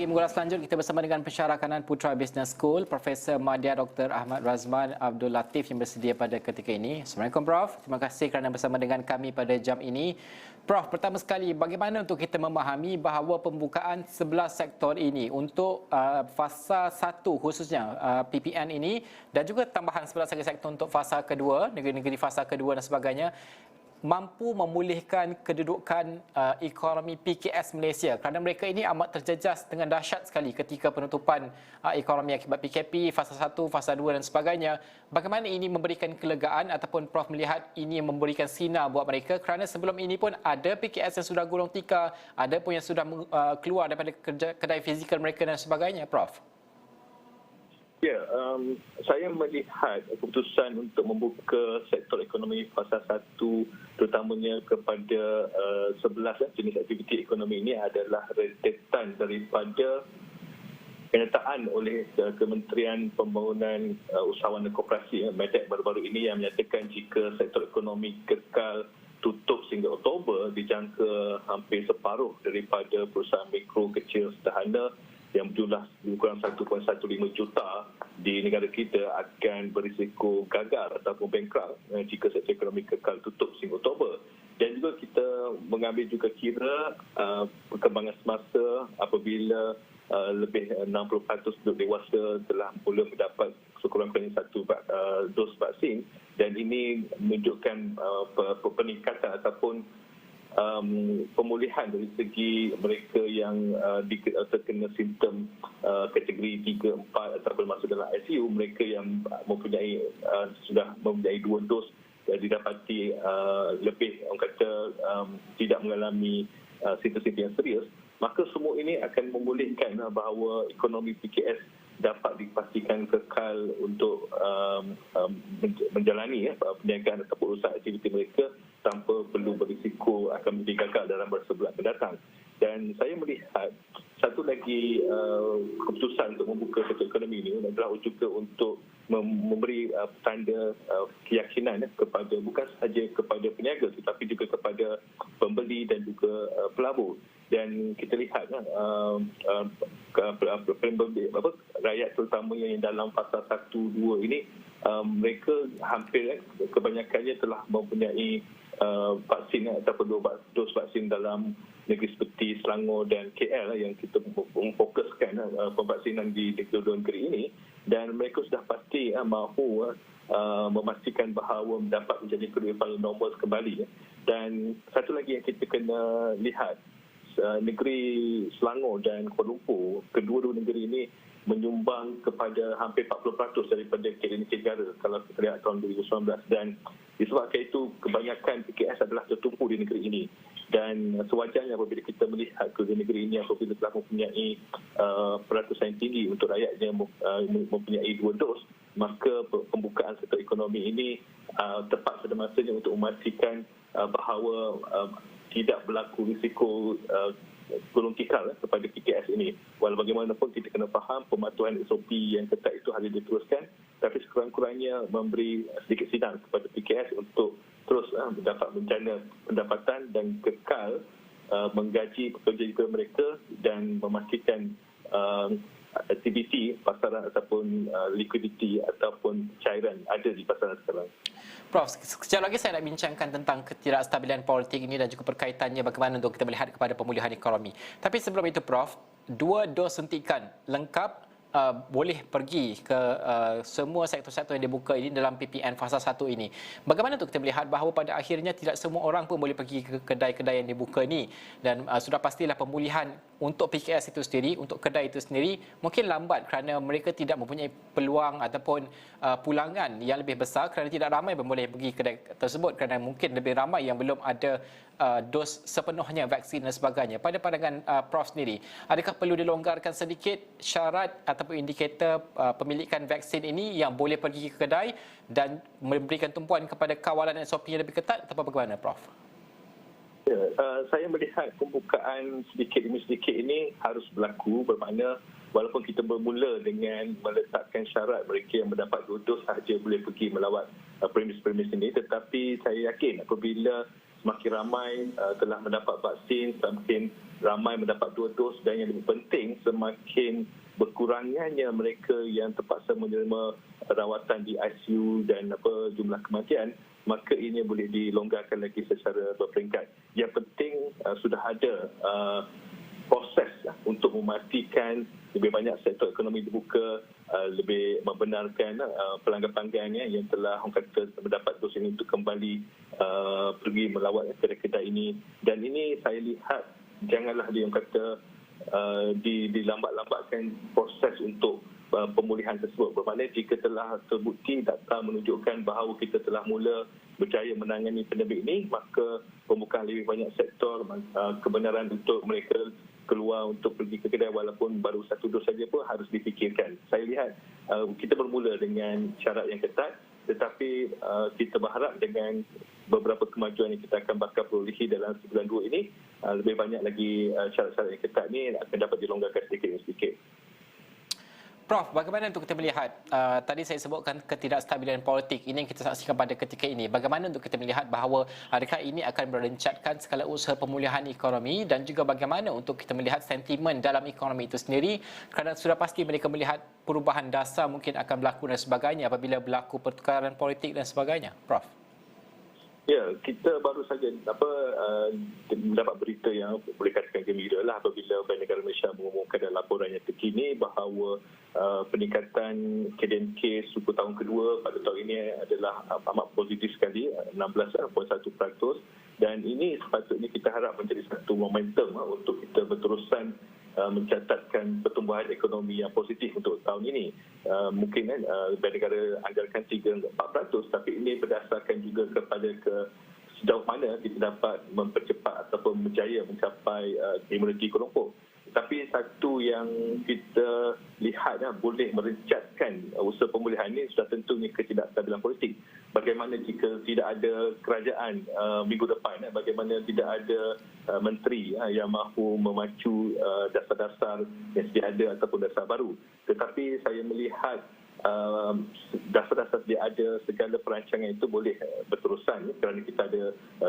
Bagi mengulas lanjut, kita bersama dengan pensyarah kanan Putra Business School, Profesor Madya Dr. Ahmad Razman Abdul Latif yang bersedia pada ketika ini. Assalamualaikum Prof. Terima kasih kerana bersama dengan kami pada jam ini. Prof, pertama sekali, bagaimana untuk kita memahami bahawa pembukaan 11 sektor ini untuk fasa 1 khususnya PPN ini dan juga tambahan 11 lagi sektor untuk fasa kedua, negeri-negeri fasa kedua dan sebagainya, mampu memulihkan kedudukan ekonomi PKS Malaysia kerana mereka ini amat terjejas dengan dahsyat sekali ketika penutupan ekonomi akibat PKP, fasa 1, fasa 2 dan sebagainya. Bagaimana ini memberikan kelegaan ataupun Prof melihat ini memberikan sinar buat mereka kerana sebelum ini pun ada PKS yang sudah gulung tikar, ada pun yang sudah keluar daripada kedai fizikal mereka dan sebagainya, Prof? Ya, saya melihat keputusan untuk membuka sektor ekonomi fasa 1 terutamanya kepada 11 jenis aktiviti ekonomi ini adalah rentetan daripada kenyataan oleh Kementerian Pembangunan Usahawan dan Koperasi MEDAK baru-baru ini yang menyatakan jika sektor ekonomi kekal tutup sehingga Oktober, dijangka hampir separuh daripada perusahaan mikro, kecil, sederhana yang berjumlah lebih kurang 1.15 juta di negara kita akan berisiko gagal ataupun bankrupt jika sektor ekonomi kekal tutup sehingga Oktober. Dan juga kita mengambil juga kira perkembangan semasa apabila lebih 60% penduduk dewasa telah mula mendapat sekurang-kurangnya satu dos vaksin, dan ini menunjukkan peningkatan ataupun pemulihan dari segi mereka yang terkena simptom kategori 3, 4 ataupun masuk dalam ICU, mereka yang sudah mempunyai 2 dos didapati lebih orang kata tidak mengalami simptom-simptom yang serius, maka semua ini akan membolehkan bahawa ekonomi PKS dapat dipastikan kekal untuk menjalani perniagaan ataupun usaha aktiviti mereka tanpa perlu berisiko akan menjadi gagal dalam beberapa bulan mendatang. Dan saya melihat satu lagi keputusan untuk membuka sektor ekonomi ini adalah juga untuk memberi tanda keyakinan kepada bukan sahaja kepada peniaga tetapi juga kepada pembeli dan juga pelabur. Dan kita lihat rakyat terutamanya yang dalam fasa 1, 2 ini mereka hampir kebanyakannya telah mempunyai vaksin ataupun dos vaksin dalam negeri seperti Selangor dan KL yang kita memfokuskan pemvaksinan di kedua negeri ini, dan mereka sudah pasti mahu memastikan bahawa mendapat menjadi kehidupan normal kembali. Dan satu lagi yang kita kena lihat, negeri Selangor dan Kuala Lumpur, kedua-dua negeri ini menyumbang kepada hampir 40% daripada KDNP negara kalau kita lihat tahun 2019, dan disebabkan itu kebanyakan PKS adalah tertumpu di negeri ini. Dan sewajarnya apabila kita melihat kedua negeri ini apabila telah mempunyai peratusan yang tinggi untuk rakyatnya mempunyai 2 dos, maka pembukaan sektor ekonomi ini tepat pada masanya untuk memastikan bahawa tidak berlaku risiko gulung tikar kepada PKS ini. Walau bagaimanapun kita kena faham pematuhan SOP yang ketat itu harus diteruskan, tapi sekurang-kurangnya memberi sedikit sinar kepada PKS untuk terus mendapat menjana pendapatan dan kekal menggaji pekerja mereka dan memastikan aktiviti pasaran ataupun likuiditi ataupun cairan ada di pasaran sekarang. Prof, sekejap lagi saya nak bincangkan tentang ketidakstabilan politik ini dan juga berkaitannya bagaimana untuk kita melihat kepada pemulihan ekonomi. Tapi sebelum itu Prof, 2 dos suntikan lengkap boleh pergi ke semua sektor-sektor yang dibuka ini dalam PPN fasa 1 ini. Bagaimana untuk kita melihat bahawa pada akhirnya tidak semua orang pun boleh pergi ke kedai-kedai yang dibuka ini, dan sudah pastilah pemulihan untuk PKS itu sendiri, untuk kedai itu sendiri mungkin lambat kerana mereka tidak mempunyai peluang ataupun pulangan yang lebih besar kerana tidak ramai pun boleh pergi kedai tersebut kerana mungkin lebih ramai yang belum ada dos sepenuhnya vaksin dan sebagainya. Pada pandangan Prof sendiri, adakah perlu dilonggarkan sedikit syarat ataupun indikator pemilikan vaksin ini yang boleh pergi ke kedai dan memberikan tumpuan kepada kawalan SOP yang lebih ketat atau bagaimana Prof? Ya, saya melihat pembukaan sedikit demi sedikit ini harus berlaku, bermakna walaupun kita bermula dengan meletakkan syarat mereka yang mendapat 2 dos sahaja boleh pergi melawat premis-premis ini, tetapi saya yakin apabila semakin ramai telah mendapat vaksin, semakin ramai mendapat 2 dos, dan yang lebih penting semakin berkurangnya mereka yang terpaksa menerima rawatan di ICU dan jumlah kematian, maka ini boleh dilonggarkan lagi secara berperingkat. Yang penting sudah ada proses untuk memastikan lebih banyak sektor ekonomi dibuka, lebih membenarkan pelanggan-pelanggan yang telah orang kata mendapat dos ini untuk kembali pergi melawat kedai-kedai ini. Dan ini saya lihat janganlah dia orang kata dilambat-lambatkan proses untuk pemulihan tersebut. Bermakna jika telah terbukti data menunjukkan bahawa kita telah mula berjaya menangani pandemik ini, maka pembukaan lebih banyak sektor, kebenaran untuk mereka keluar untuk pergi ke kedai walaupun baru 1 dos saja pun harus difikirkan. Saya lihat kita bermula dengan syarat yang ketat, tetapi kita berharap dengan beberapa kemajuan yang kita akan bakal perolehi dalam sebulan 2 ini, lebih banyak lagi syarat-syarat yang ketat ni akan dapat dilonggarkan sedikit demi sedikit. Prof, bagaimana untuk kita melihat, tadi saya sebutkan ketidakstabilan politik, ini yang kita saksikan pada ketika ini. Bagaimana untuk kita melihat bahawa adakah ini akan merencatkan segala usaha pemulihan ekonomi, dan juga bagaimana untuk kita melihat sentimen dalam ekonomi itu sendiri, kerana sudah pasti mereka melihat perubahan dasar mungkin akan berlaku dan sebagainya apabila berlaku pertukaran politik dan sebagainya. Prof. Ya, kita baru saja mendapat berita yang boleh katakan gembira lah apabila Bank Negara Malaysia mengumumkan dalam laporan yang terkini bahawa peningkatan kejadian kes suku tahun kedua pada tahun ini adalah amat positif sekali, 16.1%, dan ini sepatutnya kita harap menjadi satu momentum untuk kita berterusan mencatatkan pertumbuhan ekonomi yang positif untuk tahun ini. Mungkin Bank Negara anggarkan 3-4%, tapi ini berdasarkan juga kepada sejauh mana kita dapat mempercepat ataupun berjaya mencapai imuniti kelompok. Tapi satu yang kita lihat boleh merencatkan usaha pemulihan ini sudah tentunya ketidakstabilan politik. Bagaimana jika tidak ada kerajaan minggu depan, bagaimana tidak ada menteri yang mahu memacu dasar-dasar yang sedia ada ataupun dasar baru. Tetapi saya melihat dasar-dasar dia ada, segala perancangan itu boleh berterusan kerana kita ada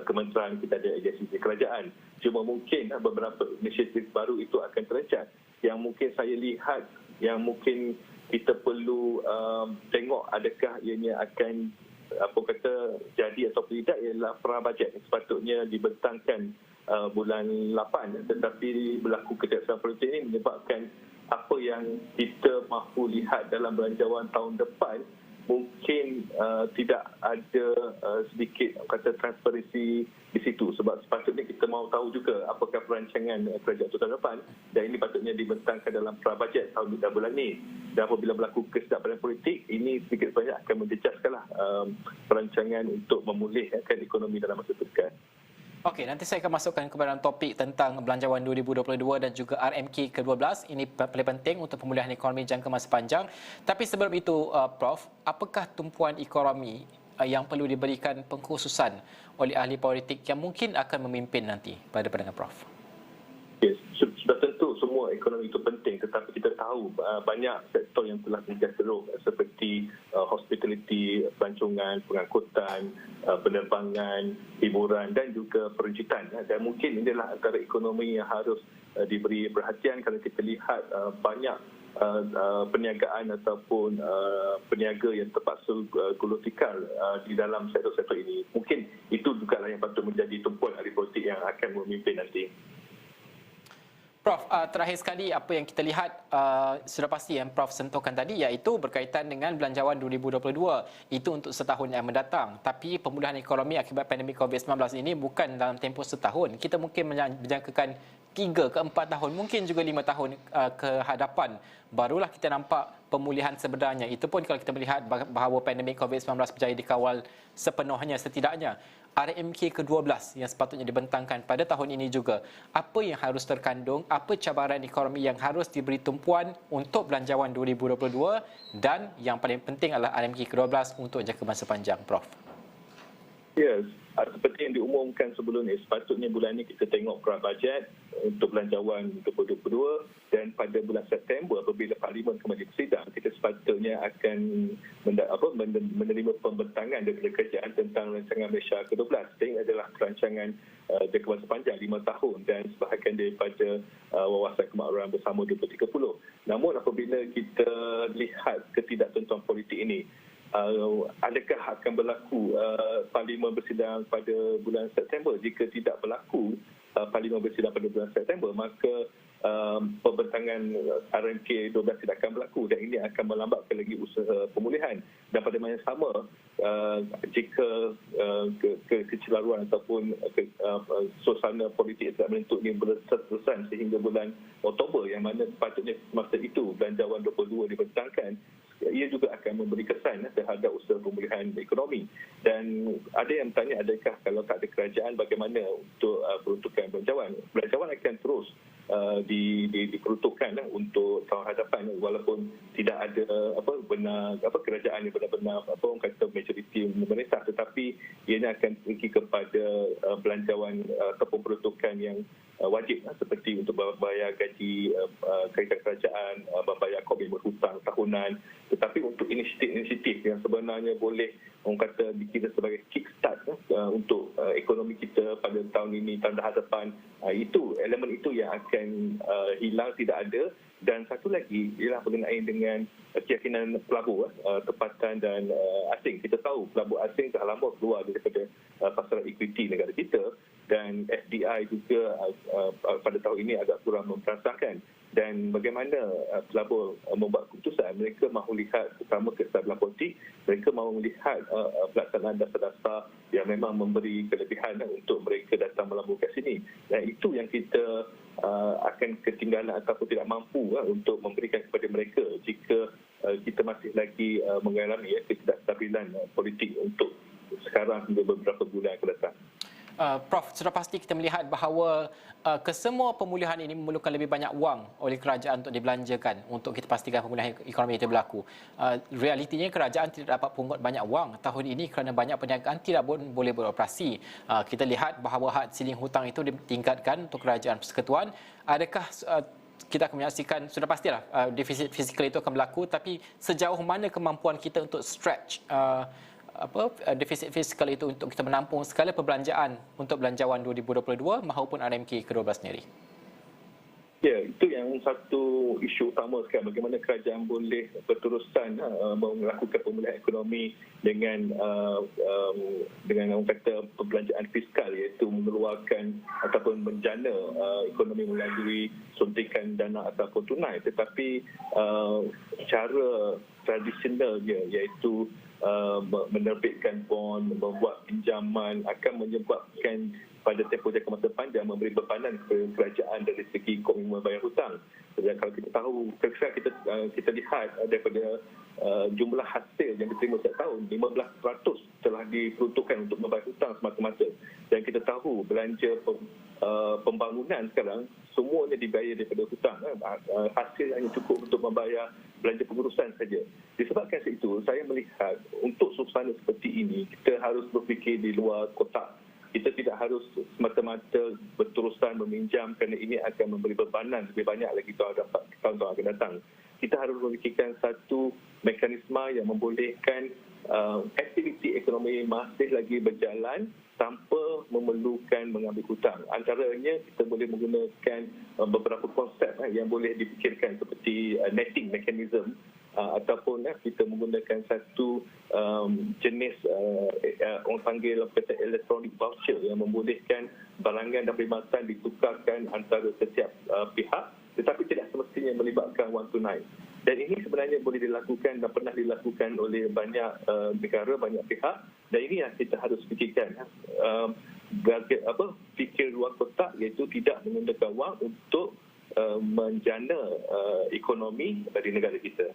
kementerian, kita ada agensi kerajaan. Cuma mungkin beberapa inisiatif baru itu akan terencat. Yang mungkin saya lihat, yang mungkin kita perlu tengok adakah ianya akan jadi atau tidak, ialah pra-bajet yang sepatutnya dibentangkan bulan 8, tetapi berlaku ketidakstabilan politik ini menyebabkan apa yang kita mahu lihat dalam belanjawan tahun depan mungkin tidak ada sedikit transparansi di situ, sebab sepatutnya kita mahu tahu juga apakah perancangan kerajaan tahun depan, dan ini patutnya dibentangkan dalam pra-bajet tahun bulan ini. Dan apabila berlaku ketidakstabilan politik, ini sedikit banyak akan menjejaskanlah perancangan untuk memulihkan ekonomi dalam masa terdekat. Okey, nanti saya akan masukkan kepada topik tentang belanjawan 2022 dan juga RMK ke-12. Ini paling penting untuk pemulihan ekonomi jangka masa panjang. Tapi sebelum itu, Prof, apakah tumpuan ekonomi yang perlu diberikan pengkhususan oleh ahli politik yang mungkin akan memimpin nanti pada pandangan Prof? Yes, sudah tentu semua ekonomi itu penting, tetapi kita tahu banyak sektor yang telah terjejas teruk seperti hospitality, pelancongan, pengangkutan, penerbangan, hiburan dan juga peranjitan. Dan mungkin inilah antara ekonomi yang harus diberi perhatian kerana kita lihat banyak perniagaan ataupun peniaga yang terpaksa gulung tikar di dalam sektor-sektor ini. Mungkin itu juga yang patut menjadi tumpuan ahli politik yang akan memimpin nanti. Prof, terakhir sekali apa yang kita lihat sudah pasti yang Prof sentuhkan tadi, iaitu berkaitan dengan belanjawan 2022. Itu untuk setahun yang mendatang. Tapi pemulihan ekonomi akibat pandemik COVID-19 ini bukan dalam tempoh setahun. Kita mungkin menjangkakan 3 ke 4 tahun, mungkin juga 5 tahun ke hadapan. Barulah kita nampak pemulihan sebenarnya. Itu pun kalau kita melihat bahawa pandemik COVID-19 berjaya dikawal sepenuhnya setidaknya. RMK ke-12 yang sepatutnya dibentangkan pada tahun ini juga. Apa yang harus terkandung, apa cabaran ekonomi yang harus diberi tumpuan untuk belanjawan 2022, dan yang paling penting adalah RMK ke-12 untuk jangka masa panjang, Prof. Yes, seperti yang diumumkan sebelum ini, sepatutnya bulan ini kita tengok pra-bajet untuk belanjawan 2022, dan pada bulan September apabila Parlimen kembali bersidang, kita sepatutnya akan menerima pembentangan daripada kerajaan tentang rancangan Malaysia ke-12. Ini adalah perancangan jangka masa panjang 5 tahun dan sebahagian daripada wawasan kemakmuran bersama 2030. Namun apabila kita lihat ketidaktentuan politik ini, adakah akan berlaku Parlimen bersidang pada bulan September? Jika tidak berlaku Parlimen bersidang pada bulan September, maka pembentangan RMK 12 tidak akan berlaku dan ini akan melambatkan lagi usaha pemulihan. Dan pada masa yang sama, jika kecelaruan ataupun suasana politik tidak menentu ini berterusan sehingga bulan Oktober, yang mana sepatutnya masa itu Belanjawan 22 dibentangkan, ia juga akan memberi kesan terhadap usaha pemulihan ekonomi. Dan ada yang bertanya, adakah kalau tak ada kerajaan bagaimana untuk peruntukan belanjawan? Belanjawan akan terus diperuntukkan untuk tahun hadapan walaupun tidak ada kerajaan yang benar-benar orang kata majoriti pemerintah, tetapi ianya akan pergi kepada belanjawan ataupun peruntukan yang wajib seperti untuk membayar gaji kaitan kerajaan, membayar komitmen hutang tahunan, tetapi untuk inisiatif yang sebenarnya boleh orang kata dikira sebagai kickstart untuk ekonomi kita pada tahun ini, tahun hadapan, itu elemen itu yang akan hilang, tidak ada. Dan satu lagi ialah mengenai dengan keyakinan pelabur tempatan dan asing. Kita tahu pelabur asing dah lama keluar daripada pasaran equity negara kita dan FDI juga pada tahun ini agak kurang memperasakan. Dan bagaimana pelabur membuat keputusan, mereka mahu lihat pertama kestabilan politik, mereka mahu melihat pelaksanaan dasar-dasar yang memang memberi kelebihan untuk mereka datang melabur kat sini. Dan itu yang kita akan ketinggalan ataupun tidak mampu untuk memberikan kepada mereka jika kita masih lagi mengalami ketidakstabilan politik untuk sekarang hingga beberapa bulan akan datang. Prof, sudah pasti kita melihat bahawa kesemua pemulihan ini memerlukan lebih banyak wang oleh kerajaan untuk dibelanjakan untuk kita pastikan pemulihan ekonomi itu berlaku. Realitinya kerajaan tidak dapat pungut banyak wang tahun ini kerana banyak perniagaan tidak boleh beroperasi. Kita lihat bahawa had siling hutang itu ditingkatkan untuk kerajaan persekutuan. Adakah kita akan menyaksikan, sudah pastilah defisit fiskal itu akan berlaku, tapi sejauh mana kemampuan kita untuk stretch defisit fiskal itu untuk kita menampung segala perbelanjaan untuk Belanjawan 2022 maupun RMK ke-12 sendiri? Ya, itu yang satu isu utama sekarang. Bagaimana kerajaan boleh berterusan melakukan pemulihan ekonomi dengan orang kata perbelanjaan fiskal, iaitu mengeluarkan ataupun menjana ekonomi melalui suntikan dana ataupun tunai. Tetapi cara tradisionalnya iaitu menerbitkan bond, membuat pinjaman akan menyebabkan pada tempoh jangka masa panjang memberi bebanan kepada kerajaan dari segi komitmen bayar hutang. Dan kalau kita tahu, kita lihat daripada jumlah hasil yang diterima setiap tahun, 15% telah diperuntukkan untuk membayar hutang semata-mata. Dan kita tahu belanja pembangunan sekarang semuanya dibayar daripada hutang. Hasil hanya cukup untuk membayar belanja pengurusan saja. Disebabkan itu, saya melihat untuk suasana seperti ini, kita harus berfikir di luar kotak. Kita tidak harus semata-mata berterusan meminjam kerana ini akan memberi bebanan lebih banyak lagi tahun-tahun akan datang. Kita harus memikirkan satu mekanisme yang membolehkan aktiviti ekonomi masih lagi berjalan tanpa memerlukan mengambil hutang. Antaranya kita boleh menggunakan beberapa konsep yang boleh dipikirkan seperti netting mechanism, ataupun kita menggunakan satu jenis orang panggil electronic voucher yang membolehkan barangan dan perkhidmatan ditukarkan antara setiap pihak, tetapi tidak semestinya melibatkan wang tunai. Dan ini sebenarnya boleh dilakukan dan pernah dilakukan oleh banyak negara, banyak pihak, dan ini yang kita harus fikirkan. Fikir luar kotak, iaitu tidak menggunakan wang untuk menjana ekonomi dari negara kita.